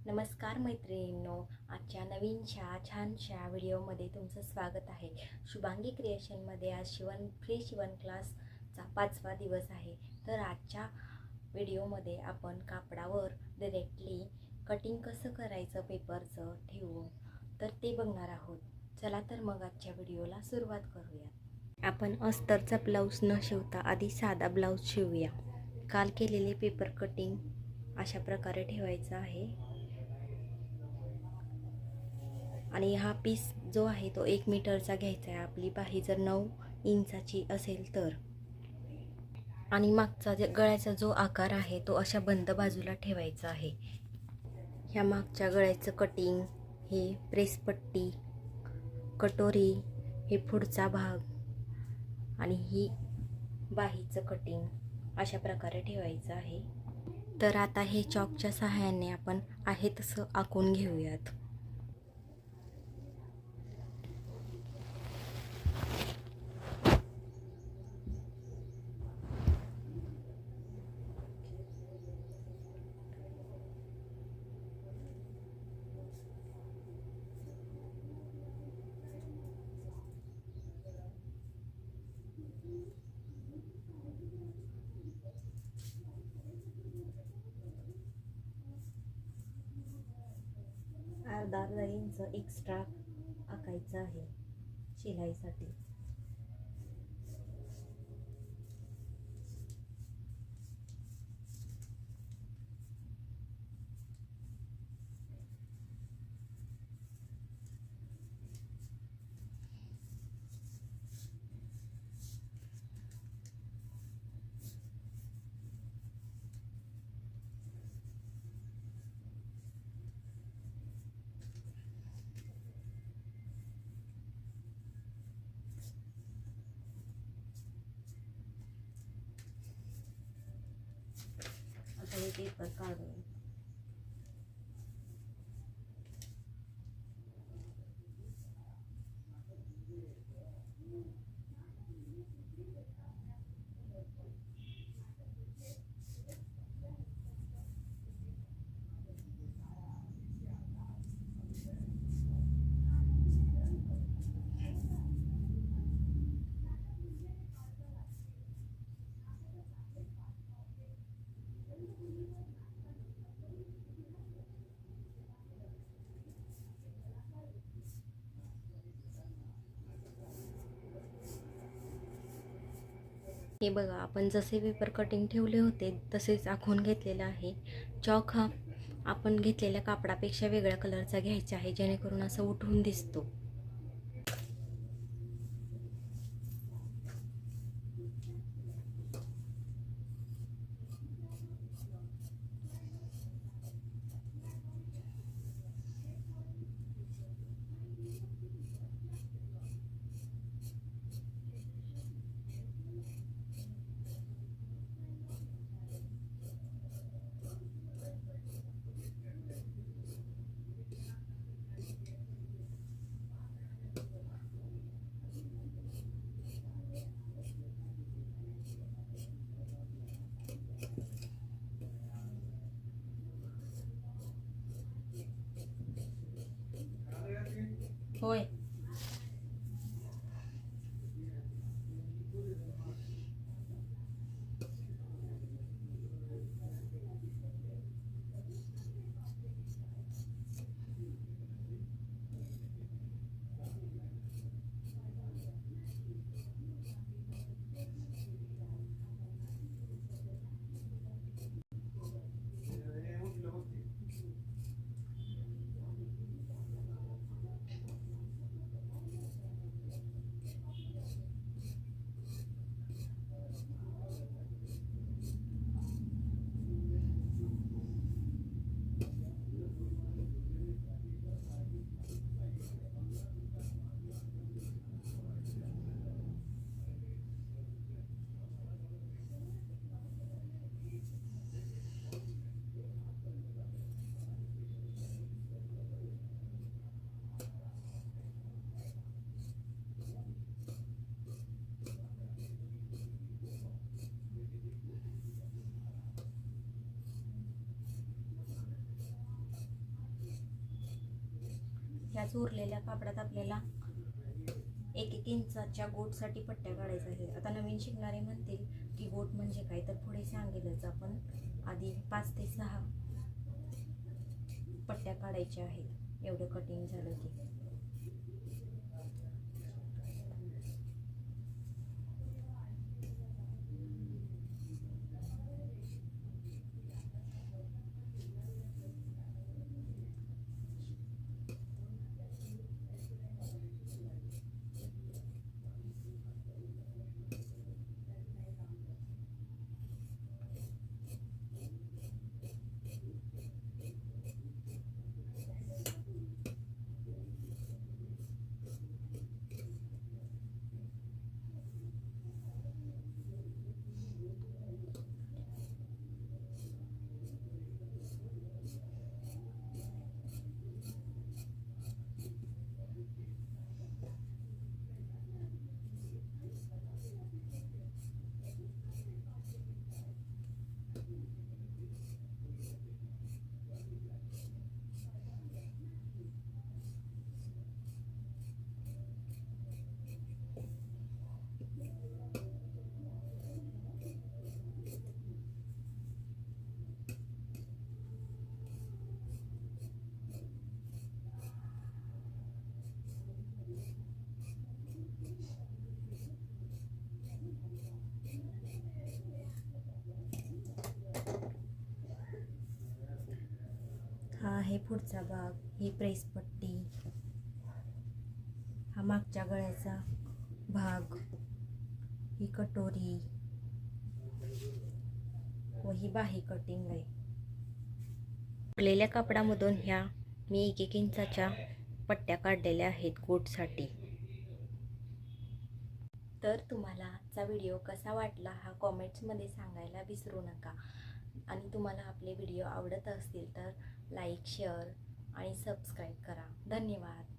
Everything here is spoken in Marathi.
नमस्कार मैत्रिणींनो, आजच्या नवीनशा छानशा व्हिडिओमध्ये तुमचं स्वागत आहे. शुभांगी क्रिएशनमध्ये आज फ्री शिवण क्लासचा 5वा दिवस आहे. तर आजच्या व्हिडिओमध्ये आपण कापडावर डायरेक्टली कटिंग कसं करायचं पेपरचं ठेवून तर ते बघणार आहोत. चला तर मग आजच्या व्हिडिओला सुरुवात करूया. आपण अस्तरचा ब्लाऊज न शिवता आधी साधा ब्लाऊज शिवूया. काल केलेले पेपर कटिंग अशा प्रकारे ठेवायचं आहे. आणि हा पीस जो आहे तो 1 मीटरचा घ्यायचा आहे. आपली बाही जर 9 इंचाची असेल तर. आणि मागचा गळ्याचा जो आकार आहे तो अशा बंद बाजूला ठेवायचा आहे. ह्या मागच्या गळ्याचं कटिंग, हे प्रेसपट्टी, कटोरी, हे पुढचा भाग आणि ही बाहीचं कटिंग अशा प्रकारे ठेवायचं आहे. तर आता हे चॉकच्या सहाय्याने आपण आहे तसं आखून घेऊयात. अर्धा इंच एक्स्ट्रा आखायचं आहे शिलाईसाठी. आता हे पेपर काढून हे बघा, आपण जसे पेपर कटिंग ठेवले होते तसेच आखून घेतलेला आहे. चॉक हा आपण घेतलेल्या कापडापेक्षा वेगळ्या कलरचा घ्यायचा आहे जेणेकरून असं उठून दिसतो. होय. ह्याच उरलेल्या कापडात आपल्याला 1-1 इंचाच्या गोटसाठी पट्ट्या काढायच्या आहेत. आता नवीन शिकणारे म्हणतील की गोट म्हणजे काय, तर पुढे सांगेलच. आपण आधी 5 ते 6 पट्ट्या काढायच्या आहेत. एवढं कटिंग झालं की हा आहे पुढचा भाग. ही प्रेस पट्टी, हा मागच्या गळ्याचा भाग, ही कटोरी व ही बाही कटिंग आहे. उरलेल्या कापडामधून ह्या मी 1-1 इंचाच्या पट्ट्या काढलेल्या आहेत गोटसाठी. तर तुम्हाला आजचा व्हिडिओ कसा वाटला हा कॉमेंट्समध्ये सांगायला विसरू नका. आणि तुम्हाला आपले व्हिडिओ आवडत असतील तर लाईक, शेअर आणि सबस्क्राईब करा. धन्यवाद.